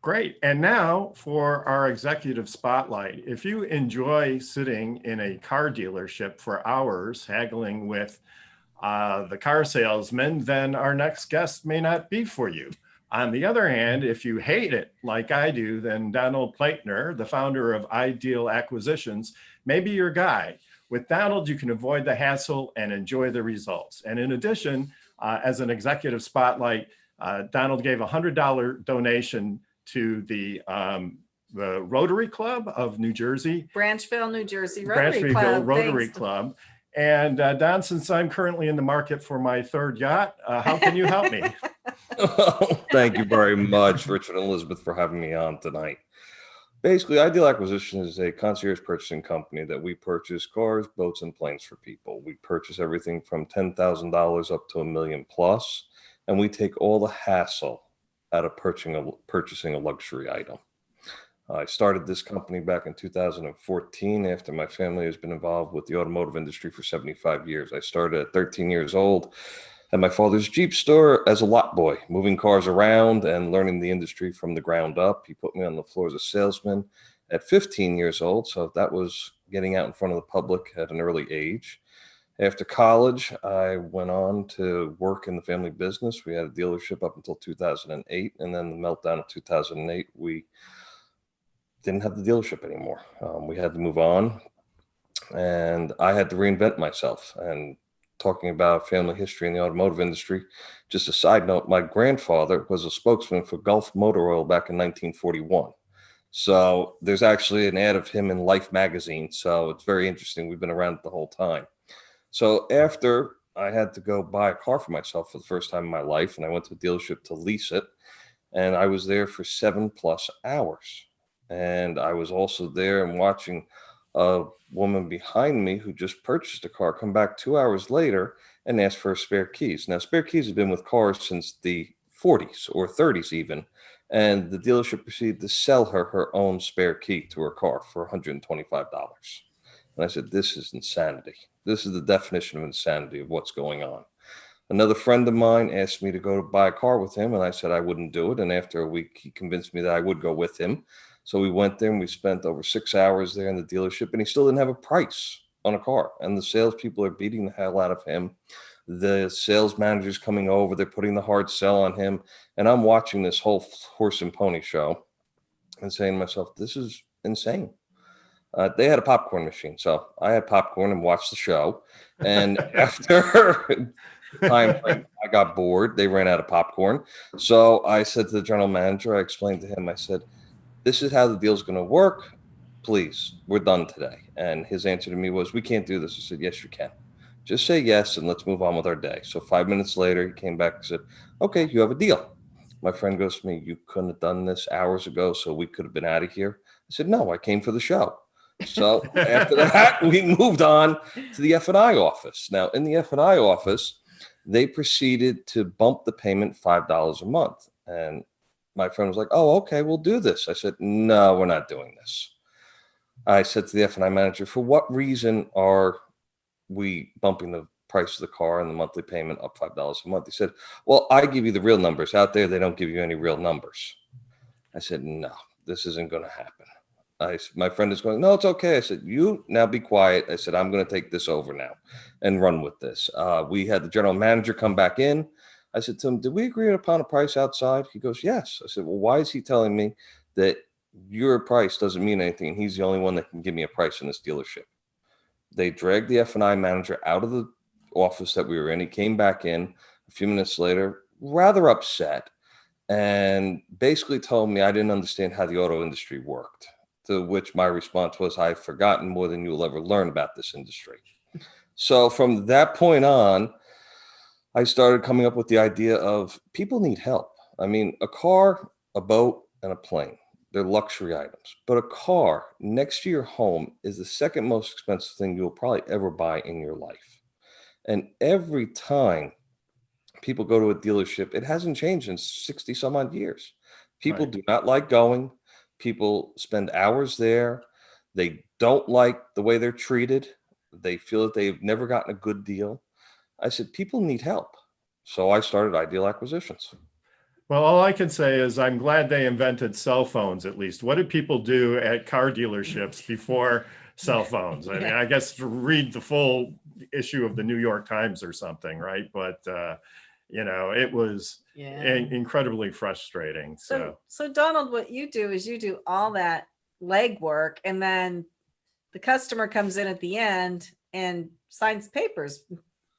Great. And now for our executive spotlight. If you enjoy sitting in a car dealership for hours haggling with the car salesman, then our next guest may not be for you. On the other hand, if you hate it like I do, then Donald Ploetner, the founder of Ideal Acquisitions, may be your guy. With Donald, you can avoid the hassle and enjoy the results. And in addition, as an executive spotlight, Donald gave a $100 donation to the Rotary Club of New Jersey. Branchville, New Jersey Rotary Branchville Club. Rotary Thanks. Club. And Don, since I'm currently in the market for my third yacht, how can you help me? Thank you very much, Richard and Elizabeth, for having me on tonight. Basically, Ideal Acquisition is a concierge purchasing company that we purchase cars, boats, and planes for people. We purchase everything from $10,000 up to $1 million plus, and we take all the hassle out of purchasing a luxury item. I started this company back in 2014 after my family has been involved with the automotive industry for 75 years. I started at 13 years old at my father's Jeep store as a lot boy, moving cars around and learning the industry from the ground up. He put me on the floor as a salesman at 15 years old, so that was getting out in front of the public at an early age. After college, I went on to work in the family business. We had a dealership up until 2008, and then the meltdown of 2008, we didn't have the dealership anymore. We had to move on, and I had to reinvent myself. And talking about family history in the automotive industry, just a side note, my grandfather was a spokesman for Gulf Motor Oil back in 1941. So there's actually an ad of him in Life magazine. So it's very interesting. We've been around the whole time. So after I had to go buy a car for myself for the first time in my life, and I went to a dealership to lease it, and I was there for 7+ hours. And I was also there and watching a woman behind me who just purchased a car come back 2 hours later and ask for spare keys. Now, spare keys have been with cars since the 40s or 30s even, and the dealership proceeded to sell her her own spare key to her car for $125. And I said, this is insanity. This is the definition of insanity of what's going on. Another friend of mine asked me to go to buy a car with him, and I said I wouldn't do it. And after a week, he convinced me that I would go with him. So we went there and we spent over 6 hours there in the dealership, and he still didn't have a price on a car. And the salespeople are beating the hell out of him. The sales manager's coming over, they're putting the hard sell on him. And I'm watching this whole horse and pony show and saying to myself, this is insane. They had a popcorn machine. So I had popcorn and watched the show. And after time frame, I got bored. They ran out of popcorn. So I said to the general manager, I explained to him, I said, this is how the deal's going to work. Please, we're done today. And his answer to me was, we can't do this. I said, yes, you can. Just say yes, and let's move on with our day. So 5 minutes later, he came back and said, okay, you have a deal. My friend goes to me, you couldn't have done this hours ago, so we could have been out of here. I said, no, I came for the show. So after that, we moved on to the F&I office. Now, in the F&I office, they proceeded to bump the payment $5 a month. And my friend was like, oh, okay, we'll do this. I said, no, we're not doing this. I said to the F&I manager, for what reason are we bumping the price of the car and the monthly payment up $5 a month? He said, well, I give you the real numbers. Out there, they don't give you any real numbers. I said, no, this isn't going to happen. My friend is going, no, it's okay. I said, you now be quiet. I said, I'm going to take this over now and run with this. We had the general manager come back in. I said to him, did we agree upon a price outside? He goes, yes. I said, well, why is he telling me that your price doesn't mean anything? And he's the only one that can give me a price in this dealership. They dragged the F&I manager out of the office that we were in. He came back in a few minutes later, rather upset, and basically told me I didn't understand how the auto industry worked. To which my response was, I've forgotten more than you'll ever learn about this industry. So from that point on, I started coming up with the idea of people need help. I mean, a car, a boat, and a plane, they're luxury items. But a car next to your home is the second most expensive thing you'll probably ever buy in your life. And every time people go to a dealership, it hasn't changed in 60 some odd years. People do not like going. People spend hours there. They don't like the way they're treated. They feel that they've never gotten a good deal. I said, people need help. So I started Ideal Acquisitions. Well, all I can say is I'm glad they invented cell phones at least. What did people do at car dealerships before cell phones? I mean, Yeah. I guess to read the full issue of the New York Times or something, right? But it was Yeah. incredibly frustrating. So Donald, what you do is you do all that legwork, and then the customer comes in at the end and signs papers,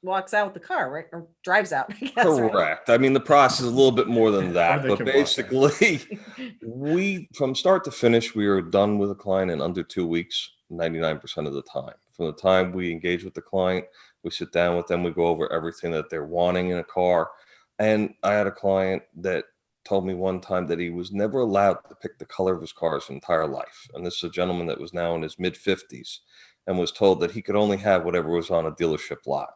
walks out with the car, right? Or drives out, I guess, right? Correct. I mean, the process is a little bit more than Or that, they but can walk out. basically, we from start to finish, we are done with a client in under 2 weeks, 99% of the time. From the time we engage with the client, we sit down with them, we go over everything that they're wanting in a car. And I had a client that told me one time that he was never allowed to pick the color of his car his entire life. And this is a gentleman that was now in his mid 50s and was told that he could only have whatever was on a dealership lot.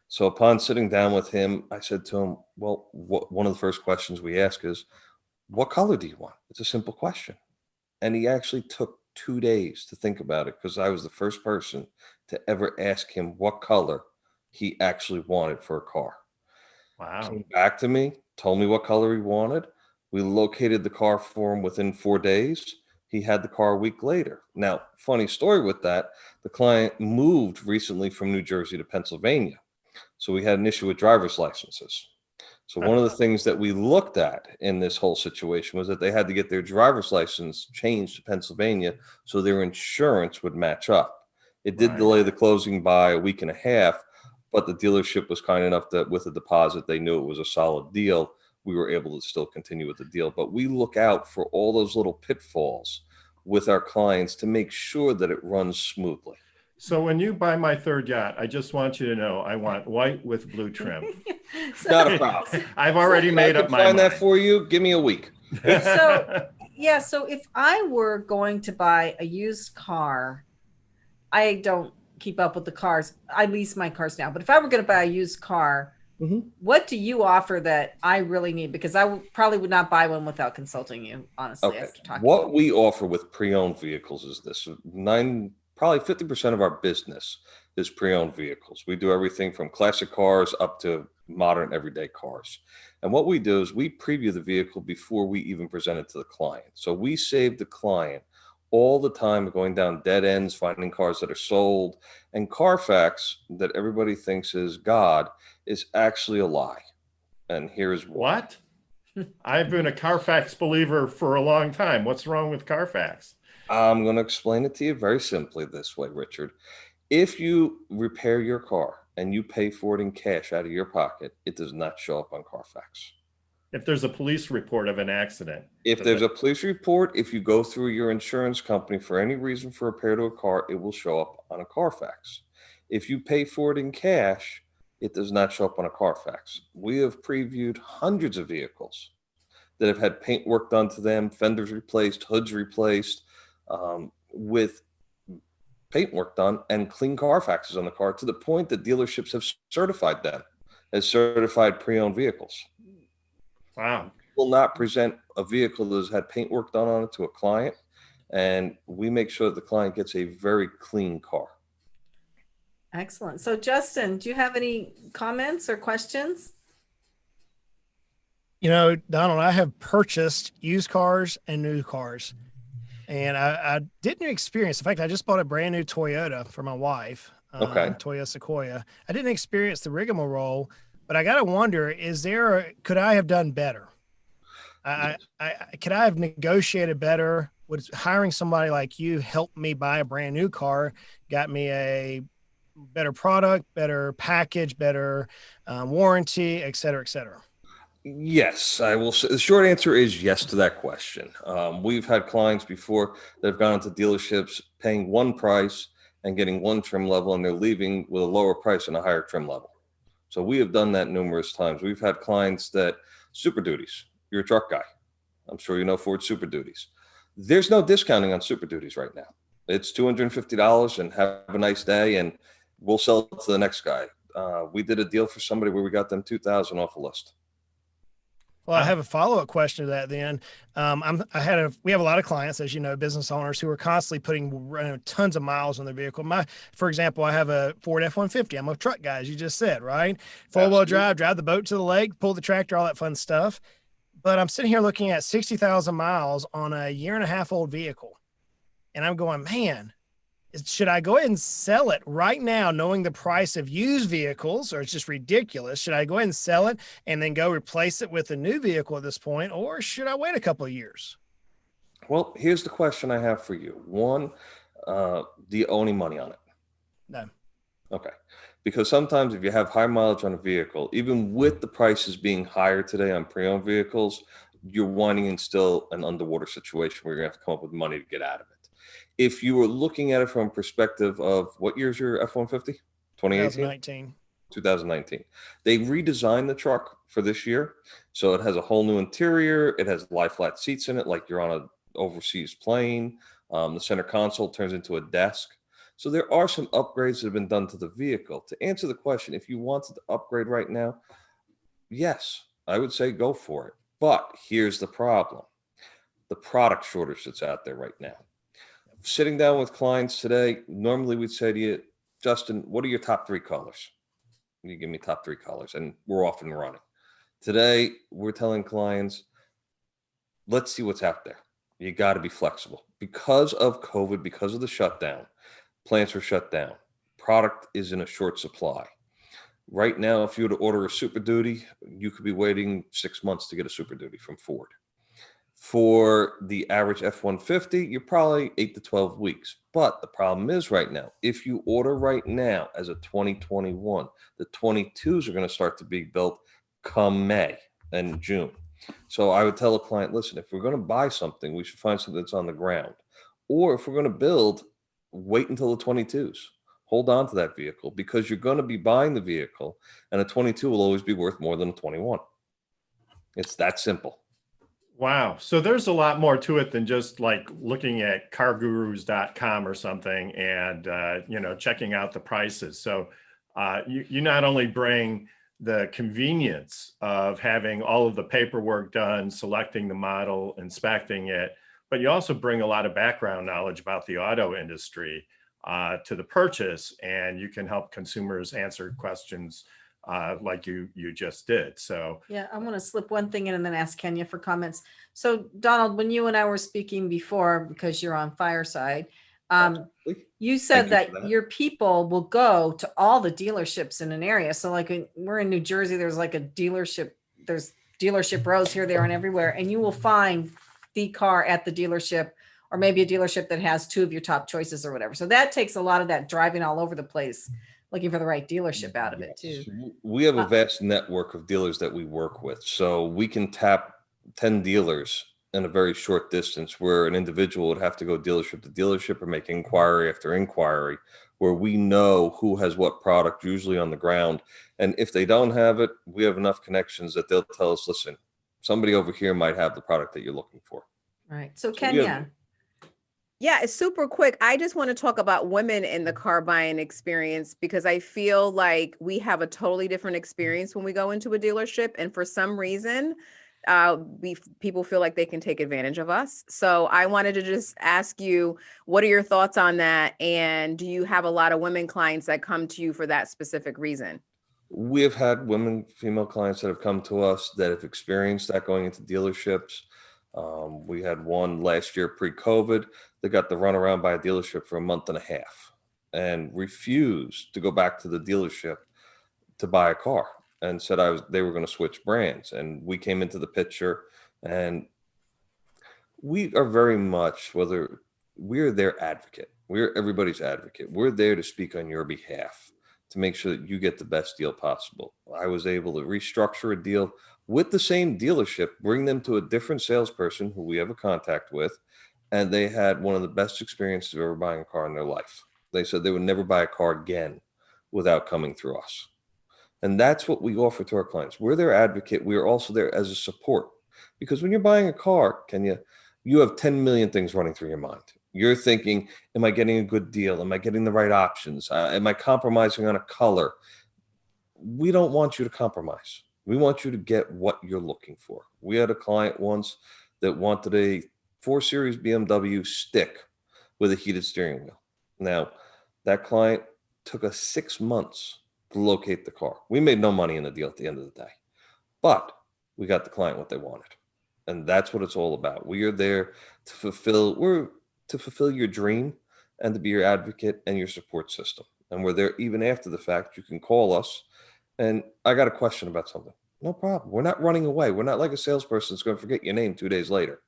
So upon sitting down with him, I said to him, well, one of the first questions we ask is, what color do you want? It's a simple question. And he actually took 2 days to think about it because I was the first person to ever ask him what color he actually wanted for a car. Wow. Came back to me, told me what color he wanted. We located the car for him within 4 days. He had the car a week later. Now, funny story with that, the client moved recently from New Jersey to Pennsylvania. So we had an issue with driver's licenses. So one of the things that we looked at in this whole situation was that they had to get their driver's license changed to Pennsylvania so their insurance would match up. It did Right. delay the closing by a week and a half, but the dealership was kind enough that with a deposit, they knew it was a solid deal. We were able to still continue with the deal. But we look out for all those little pitfalls with our clients to make sure that it runs smoothly. So when you buy my third yacht, I just want you to know I want white with blue trim. Not a problem. I've already made I up can my find mind. that for you. Give me a week. Yeah, so if I were going to buy a used car, I don't keep up with the cars. I lease my cars now, but if I were going to buy a used car, what do you offer that I really need? Because probably would not buy one without consulting you, honestly, Okay. after talking. What we offer with pre-owned vehicles is this: probably 50% of our business is pre-owned vehicles. We do everything from classic cars up to modern everyday cars. And what we do is we preview the vehicle before we even present it to the client. So we save the client all the time of going down dead ends, finding cars that are sold. And Carfax, that everybody thinks is God, is actually a lie. And here's why. What? I've been a Carfax believer for a long time. What's wrong with Carfax? I'm going to explain it to you very simply this way, Richard. If you repair your car and you pay for it in cash out of your pocket, it does not show up on Carfax. If there's a police report of an accident. If there's a police report, if you go through your insurance company for any reason for repair to a car, it will show up on a Carfax. If you pay for it in cash, it does not show up on a Carfax. We have previewed hundreds of vehicles that have had paint work done to them, fenders replaced, hoods replaced, with paint work done and clean Carfaxes on the car to the point that dealerships have certified them as certified pre-owned vehicles. Wow. Will not present a vehicle that has had paint work done on it to a client, and we make sure that the client gets a very clean car. Excellent. So Justin, do you have any comments or questions? Donald, I have purchased used cars and new cars, and I didn't experience. In fact, I just bought a brand new Toyota for my wife. Okay. Toyota Sequoia. I didn't experience the rigmarole, but I got to wonder, could I have done better? Could I have negotiated better? Would hiring somebody like you help me buy a brand new car, got me a better product, better package, better warranty, et cetera, et cetera? Yes, I will say the short answer is yes to that question. We've had clients before that have gone into dealerships paying one price and getting one trim level, and they're leaving with a lower price and a higher trim level. So we have done that numerous times. We've had clients that Super Duties, you're a truck guy. I'm sure you know Ford Super Duties. There's no discounting on Super Duties right now. It's $250 and have a nice day, and we'll sell it to the next guy. We did a deal for somebody where we got them $2,000 off a list. Well, I have a follow-up question to that then. We have a lot of clients, as you know, business owners who are constantly putting tons of miles on their vehicle. For example, I have a Ford F-150. I'm a truck guy, as you just said, right? Four-wheel drive the boat to the lake, pull the tractor, all that fun stuff. but I'm sitting here looking at 60,000 miles on a year and a half old vehicle. And I'm going, man, should I go ahead and sell it right now, knowing the price of used vehicles, or it's just ridiculous? Should I go ahead and sell it and then go replace it with a new vehicle at this point, or should I wait a couple of years? Well, here's the question I have for you. One, do you owe any money on it? No. Okay. Because sometimes if you have high mileage on a vehicle, even with the prices being higher today on pre-owned vehicles, you're winding in still an underwater situation where you're going to have to come up with money to get out of it. If you were looking at it from a perspective of what year's your F-150? 2018? 2019. They redesigned the truck for this year. So it has a whole new interior. It has lie flat seats in it, like you're on an overseas plane. The center console turns into a desk. So there are some upgrades that have been done to the vehicle. To answer the question, if you wanted to upgrade right now, yes, I would say go for it. But here's the problem. The product shortage that's out there right now. Sitting down with clients today, normally we'd say to you, Justin, what are your top 3 colors? You give me top 3 colors, and we're off and running. Today, we're telling clients, let's see what's out there. You got to be flexible. Because of COVID, because of the shutdown, plants are shut down. Product is in a short supply. Right now, if you were to order a Super Duty, you could be waiting 6 months to get a Super Duty from Ford. For the average F-150, you're probably 8 to 12 weeks. But the problem is right now, if you order right now as a 2021, the 22s are going to start to be built come May and June. So I would tell a client, listen, if we're going to buy something, we should find something that's on the ground. Or if we're going to build, wait until the 22s. Hold on to that vehicle because you're going to be buying the vehicle, and a 22 will always be worth more than a 21. It's that simple. Wow. So there's a lot more to it than just like looking at cargurus.com or something and, checking out the prices. So you not only bring the convenience of having all of the paperwork done, selecting the model, inspecting it, but you also bring a lot of background knowledge about the auto industry to the purchase, and you can help consumers answer questions like you just did. So yeah, I want to slip one thing in and then ask Kenya for comments. So Donald, when you and I were speaking before, because you're on Fireside, you said that your people will go to all the dealerships in an area. So like we're in New Jersey, there's like a dealership, there's dealership rows here, there, and everywhere, and you will find the car at the dealership, or maybe a dealership that has 2 of your top choices or whatever. So that takes a lot of that driving all over the place, looking for the right dealership out of it too. We have a vast network of dealers that we work with. So we can tap 10 dealers in a very short distance, where an individual would have to go dealership to dealership or make inquiry after inquiry, where we know who has what product usually on the ground. And if they don't have it, we have enough connections that they'll tell us, listen, somebody over here might have the product that you're looking for. Right. So Kenya. Yeah, it's super quick. I just want to talk about women in the car buying experience, because I feel like we have a totally different experience when we go into a dealership. And for some reason, people feel like they can take advantage of us. So I wanted to just ask you, what are your thoughts on that? And do you have a lot of women clients that come to you for that specific reason? We have had female clients that have come to us that have experienced that going into dealerships. We had one last year pre-COVID that got the runaround by a dealership for a month and a half and refused to go back to the dealership to buy a car and said they were going to switch brands. And we came into the picture, and we are very much, whether we're their advocate, we're everybody's advocate. We're there to speak on your behalf to make sure that you get the best deal possible. I was able to restructure a deal with the same dealership, bring them to a different salesperson who we have a contact with, and they had one of the best experiences of ever buying a car in their life. They said they would never buy a car again without coming through us. And that's what we offer to our clients. We're their advocate. We are also there as a support, because when you're buying a car, you have 10 million things running through your mind. You're thinking, am I getting a good deal? Am I getting the right options? Am I compromising on a color? We don't want you to compromise. We want you to get what you're looking for. We had a client once that wanted a 4 Series BMW stick with a heated steering wheel. Now, that client took us 6 months to locate the car. We made no money in the deal at the end of the day, but we got the client what they wanted. And that's what it's all about. We are there to fulfill your dream and to be your advocate and your support system. And we're there even after the fact. You can call us. And I got a question about something. No problem. We're not running away. We're not like a salesperson that's going to forget your name 2 days later.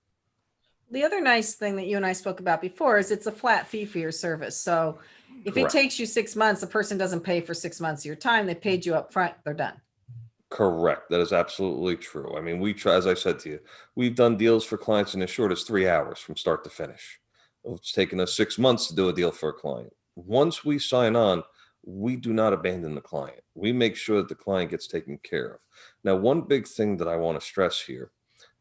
The other nice thing that you and I spoke about before is it's a flat fee for your service. So if Correct. it takes you 6 months, the person doesn't pay for 6 months of your time. They paid you up front. They're done. Correct. That is absolutely true. I mean, we try, as I said to you, we've done deals for clients in as short as 3 hours from start to finish. It's taken us 6 months to do a deal for a client. Once we sign on, we do not abandon the client. We make sure that the client gets taken care of. Now, one big thing that I want to stress here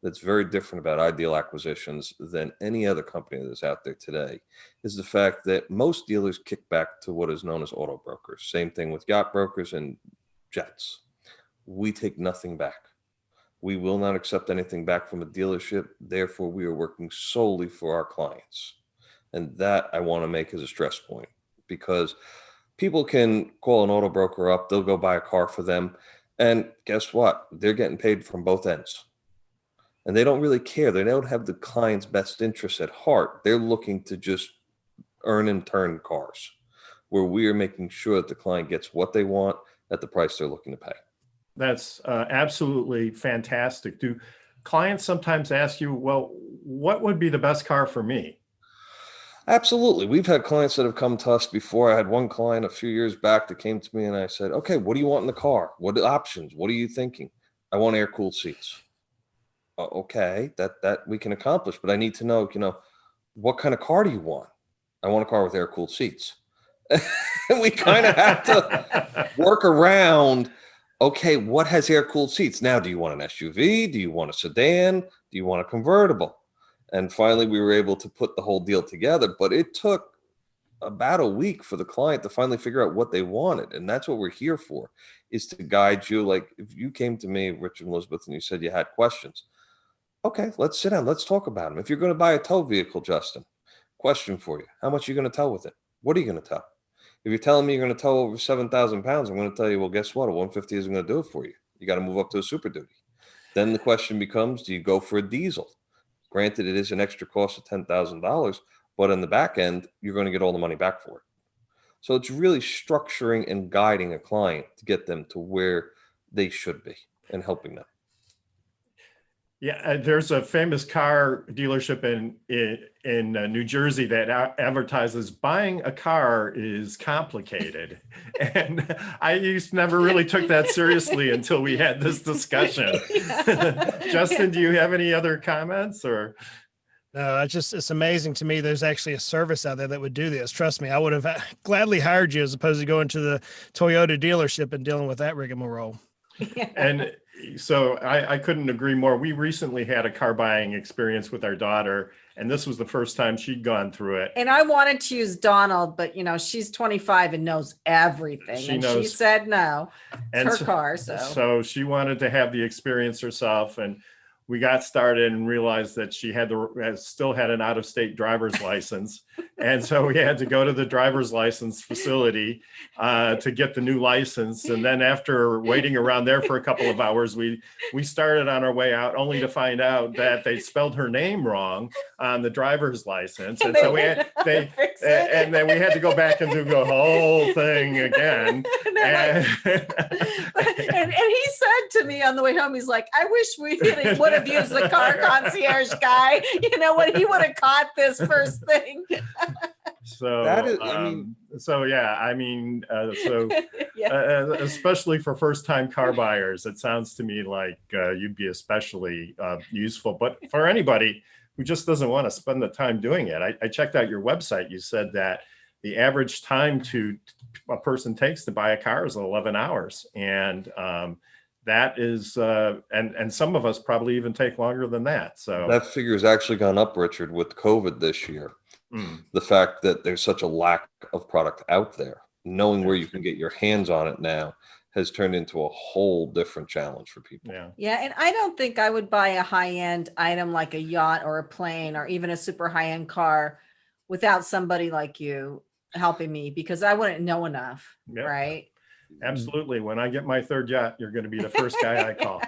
that's very different about Ideal Acquisitions than any other company that's out there today is the fact that most dealers kick back to what is known as auto brokers. Same thing with yacht brokers and jets. We take nothing back. We will not accept anything back from a dealership. Therefore, we are working solely for our clients. And that I want to make as a stress point, because people can call an auto broker up, they'll go buy a car for them. And guess what? They're getting paid from both ends. And they don't really care. They don't have the client's best interests at heart. They're looking to just earn and turn cars, where we are making sure that the client gets what they want at the price they're looking to pay. That's absolutely fantastic. Do clients sometimes ask you, well, what would be the best car for me? Absolutely. We've had clients that have come to us before. I had one client a few years back that came to me and I said, okay, what do you want in the car? What options? What are you thinking? I want air-cooled seats. Okay, that we can accomplish, but I need to know, what kind of car do you want? I want a car with air-cooled seats. And we kind of have to work around, okay, what has air-cooled seats? Now, do you want an SUV? Do you want a sedan? Do you want a convertible? And finally, we were able to put the whole deal together, but it took about a week for the client to finally figure out what they wanted. And that's what we're here for, is to guide you. Like if you came to me, Richard and Elizabeth, and you said you had questions, okay, let's sit down. Let's talk about them. If you're going to buy a tow vehicle, Justin, question for you. How much are you going to tow with it? What are you going to tow? If you're telling me you're going to tow over 7,000 pounds, I'm going to tell you, well, guess what? A 150 isn't going to do it for you. You got to move up to a Super Duty. Then the question becomes, do you go for a diesel? Granted, it is an extra cost of $10,000, but in the back end, you're going to get all the money back for it. So it's really structuring and guiding a client to get them to where they should be and helping them. Yeah, there's a famous car dealership in New Jersey that advertises buying a car is complicated. And I never really took that seriously until we had this discussion. Justin, do you have any other comments or? No, it's amazing to me. There's actually a service out there that would do this. Trust me, I would have gladly hired you as opposed to going to the Toyota dealership and dealing with that rigmarole. And so I couldn't agree more. We recently had a car buying experience with our daughter, and this was the first time she'd gone through it. And I wanted to use Donald, but she's 25 and knows everything. She said no. It's her car. So she wanted to have the experience herself, and we got started and realized that she still had an out-of-state driver's license. And so we had to go to the driver's license facility to get the new license. And then after waiting around there for a couple of hours, we started on our way out, only to find out that they spelled her name wrong on the driver's license. And so and then we had to go back and do the whole thing again. And he said to me on the way home, he's like, I wish we would have used the car concierge guy, when he would have caught this first thing. So that is, especially for first-time car buyers, it sounds to me like you'd be especially useful. But for anybody who just doesn't want to spend the time doing it, I checked out your website. You said that the average time a person takes to buy a car is 11 hours, and that is, and some of us probably even take longer than that. So that figure has actually gone up, Richard, with COVID this year. The fact that there's such a lack of product out there, knowing where you can get your hands on it now has turned into a whole different challenge for people. Yeah. And I don't think I would buy a high-end item like a yacht or a plane or even a super high-end car without somebody like you helping me, because I wouldn't know enough. Right. Absolutely. When I get my third yacht, you're going to be the first guy I call.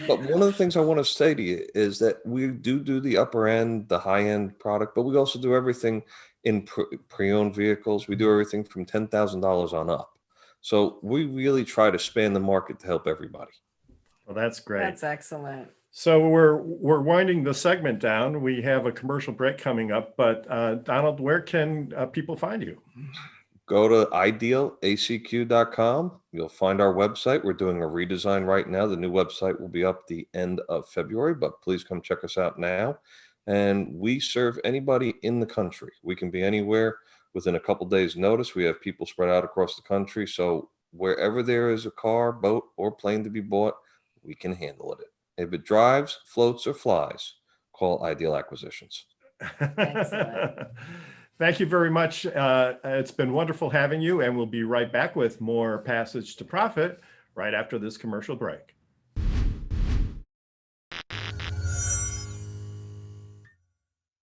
But one of the things I want to say to you is that we do the upper end, the high end product, but we also do everything in pre-owned vehicles. We do everything from $10,000 on up. So we really try to span the market to help everybody. Well, that's great. That's excellent. So we're winding the segment down. We have a commercial break coming up, but Donald, where can people find you? Go to idealacq.com. You'll find our website. We're doing a redesign right now. The new website will be up the end of February, but please come check us out now. And we serve anybody in the country. We can be anywhere within a couple days' notice. We have people spread out across the country. So wherever there is a car, boat, or plane to be bought, we can handle it. If it drives, floats, or flies, call Ideal Acquisitions. Excellent. Thank you very much. It's been wonderful having you, and we'll be right back with more Passage to Profit right after this commercial break.